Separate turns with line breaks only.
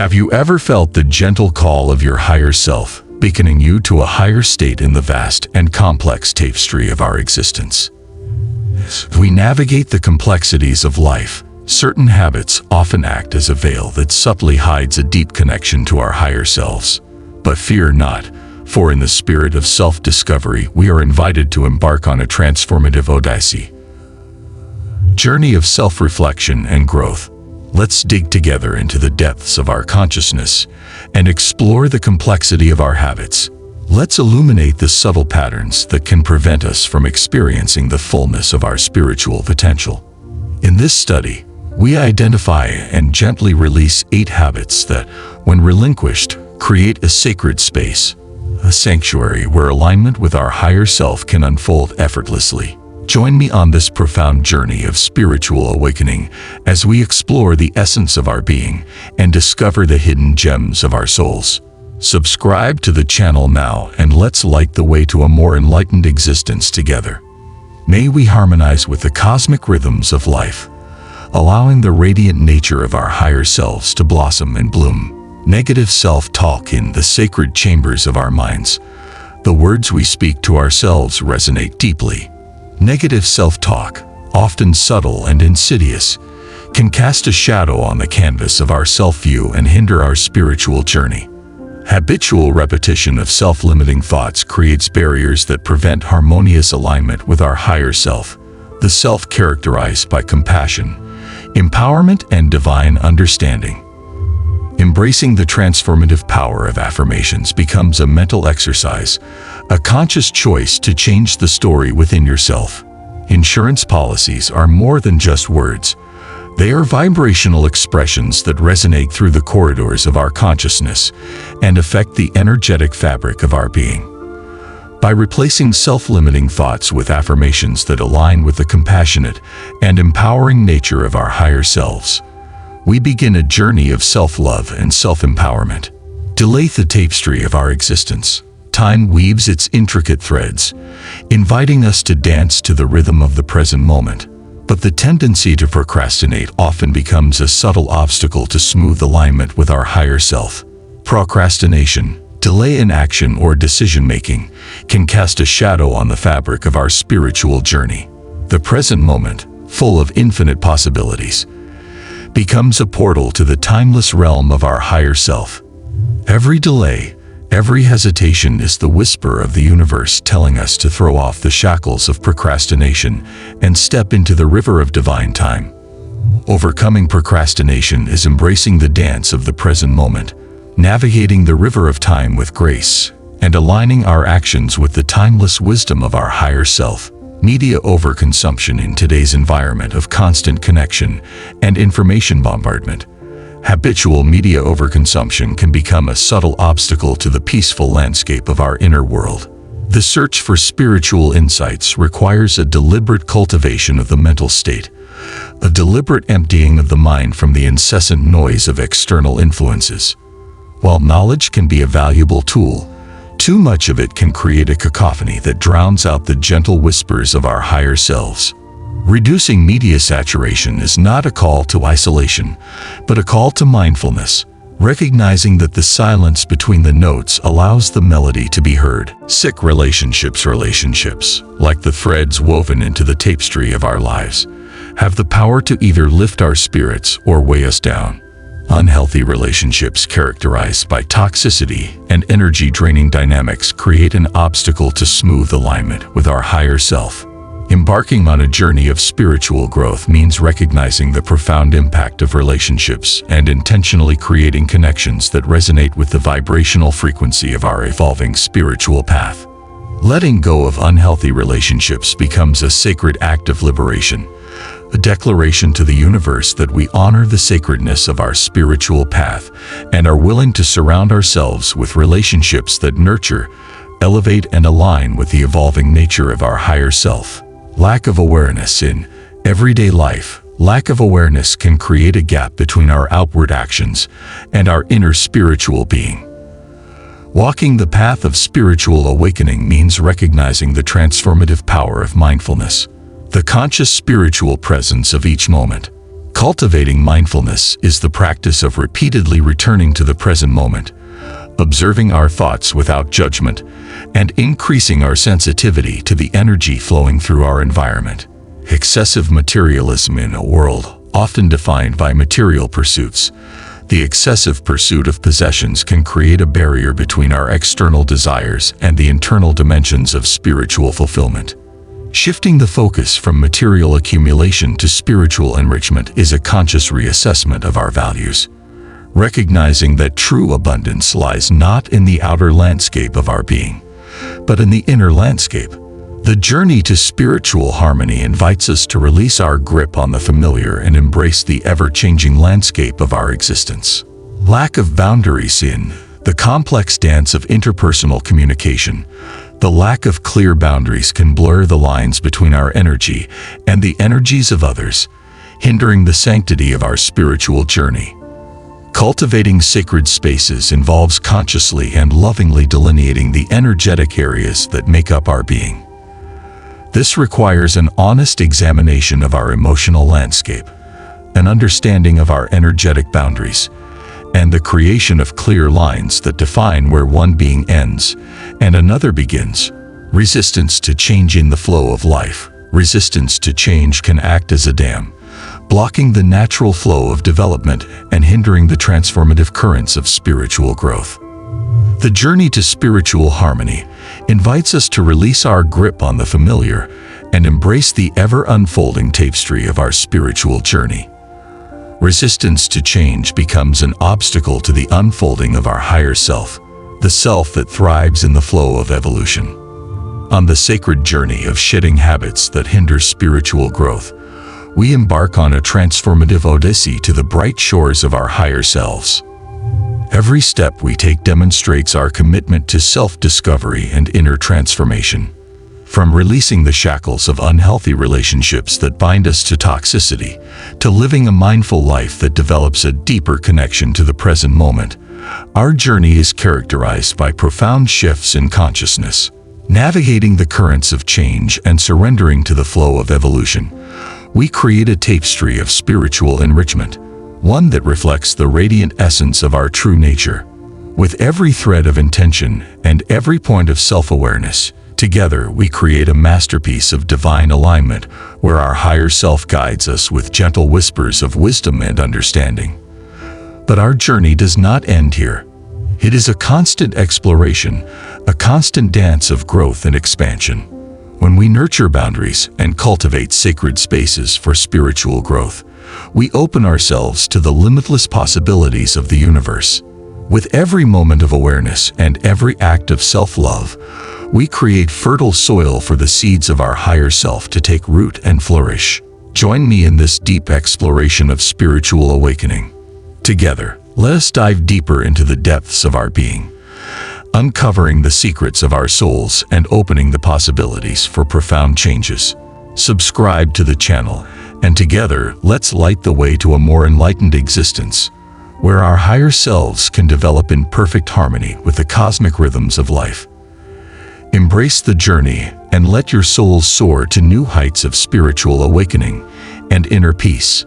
Have you ever felt the gentle call of your higher self, beckoning you to a higher state in the vast and complex tapestry of our existence? As we navigate the complexities of life, certain habits often act as a veil that subtly hides a deep connection to our higher selves. But fear not, for in the spirit of self-discovery, we are invited to embark on a transformative odyssey. Journey of self-reflection and growth. Let's dig together into the depths of our consciousness and explore the complexity of our habits. Let's illuminate the subtle patterns that can prevent us from experiencing the fullness of our spiritual potential. In this study, we identify and gently release 8 habits that, when relinquished, create a sacred space, a sanctuary where alignment with our higher self can unfold effortlessly. Join me on this profound journey of spiritual awakening as we explore the essence of our being and discover the hidden gems of our souls. Subscribe to the channel now and let's light the way to a more enlightened existence together. May we harmonize with the cosmic rhythms of life, allowing the radiant nature of our higher selves to blossom and bloom. Negative self-talk. In the sacred chambers of our minds, the words we speak to ourselves resonate deeply. Negative self-talk, often subtle and insidious, can cast a shadow on the canvas of our self-view and hinder our spiritual journey. Habitual repetition of self-limiting thoughts creates barriers that prevent harmonious alignment with our higher self, the self characterized by compassion, empowerment, and divine understanding. Embracing the transformative power of affirmations becomes a mental exercise, a conscious choice to change the story within yourself. Insurance policies are more than just words. They are vibrational expressions that resonate through the corridors of our consciousness and affect the energetic fabric of our being. By replacing self-limiting thoughts with affirmations that align with the compassionate and empowering nature of our higher selves, we begin a journey of self-love and self-empowerment. Delay the tapestry of our existence. Time weaves its intricate threads, inviting us to dance to the rhythm of the present moment. But the tendency to procrastinate often becomes a subtle obstacle to smooth alignment with our higher self. Procrastination, delay in action or decision-making, can cast a shadow on the fabric of our spiritual journey. The present moment, full of infinite possibilities, becomes a portal to the timeless realm of our higher self. Every delay, every hesitation is the whisper of the universe telling us to throw off the shackles of procrastination and step into the river of divine time. Overcoming procrastination is embracing the dance of the present moment, navigating the river of time with grace, and aligning our actions with the timeless wisdom of our higher self. Media overconsumption. In today's environment of constant connection and information bombardment, habitual media overconsumption can become a subtle obstacle to the peaceful landscape of our inner world. The search for spiritual insights requires a deliberate cultivation of the mental state, a deliberate emptying of the mind from the incessant noise of external influences. While knowledge can be a valuable tool, too much of it can create a cacophony that drowns out the gentle whispers of our higher selves. Reducing media saturation is not a call to isolation, but a call to mindfulness, recognizing that the silence between the notes allows the melody to be heard. Sick relationships, like the threads woven into the tapestry of our lives, have the power to either lift our spirits or weigh us down. Unhealthy relationships characterized by toxicity and energy-draining dynamics create an obstacle to smooth alignment with our higher self. Embarking on a journey of spiritual growth means recognizing the profound impact of relationships and intentionally creating connections that resonate with the vibrational frequency of our evolving spiritual path. Letting go of unhealthy relationships becomes a sacred act of liberation, a declaration to the universe that we honor the sacredness of our spiritual path and are willing to surround ourselves with relationships that nurture, elevate, and align with the evolving nature of our higher self. Lack of awareness. In everyday life, lack of awareness can create a gap between our outward actions and our inner spiritual being. Walking the path of spiritual awakening means recognizing the transformative power of mindfulness, the conscious spiritual presence of each moment. Cultivating mindfulness is the practice of repeatedly returning to the present moment, observing our thoughts without judgment, and increasing our sensitivity to the energy flowing through our environment. Excessive materialism in a world often defined by material pursuits. The excessive pursuit of possessions can create a barrier between our external desires and the internal dimensions of spiritual fulfillment. Shifting the focus from material accumulation to spiritual enrichment is a conscious reassessment of our values, recognizing that true abundance lies not in the outer landscape of our being, but in the inner landscape. The journey to spiritual harmony invites us to release our grip on the familiar and embrace the ever-changing landscape of our existence. Lack of boundaries in the complex dance of interpersonal communication. The lack of clear boundaries can blur the lines between our energy and the energies of others, hindering the sanctity of our spiritual journey. Cultivating sacred spaces involves consciously and lovingly delineating the energetic areas that make up our being. This requires an honest examination of our emotional landscape, an understanding of our energetic boundaries, and the creation of clear lines that define where one being ends and another begins. Resistance to change in the flow of life. Resistance to change can act as a dam, blocking the natural flow of development and hindering the transformative currents of spiritual growth. The journey to spiritual harmony invites us to release our grip on the familiar and embrace the ever-unfolding tapestry of our spiritual journey. Resistance to change becomes an obstacle to the unfolding of our higher self, the self that thrives in the flow of evolution. On the sacred journey of shedding habits that hinder spiritual growth, we embark on a transformative odyssey to the bright shores of our higher selves. Every step we take demonstrates our commitment to self-discovery and inner transformation. From releasing the shackles of unhealthy relationships that bind us to toxicity, to living a mindful life that develops a deeper connection to the present moment, our journey is characterized by profound shifts in consciousness. Navigating the currents of change and surrendering to the flow of evolution, we create a tapestry of spiritual enrichment, one that reflects the radiant essence of our true nature. With every thread of intention and every point of self-awareness, together we create a masterpiece of divine alignment where our higher self guides us with gentle whispers of wisdom and understanding. But our journey does not end here. It is a constant exploration, a constant dance of growth and expansion. When we nurture boundaries and cultivate sacred spaces for spiritual growth, we open ourselves to the limitless possibilities of the universe. With every moment of awareness and every act of self-love, we create fertile soil for the seeds of our higher self to take root and flourish. Join me in this deep exploration of spiritual awakening. Together, let us dive deeper into the depths of our being, uncovering the secrets of our souls and opening the possibilities for profound changes. Subscribe to the channel, and together, let's light the way to a more enlightened existence, where our higher selves can develop in perfect harmony with the cosmic rhythms of life. Embrace the journey and let your soul soar to new heights of spiritual awakening and inner peace.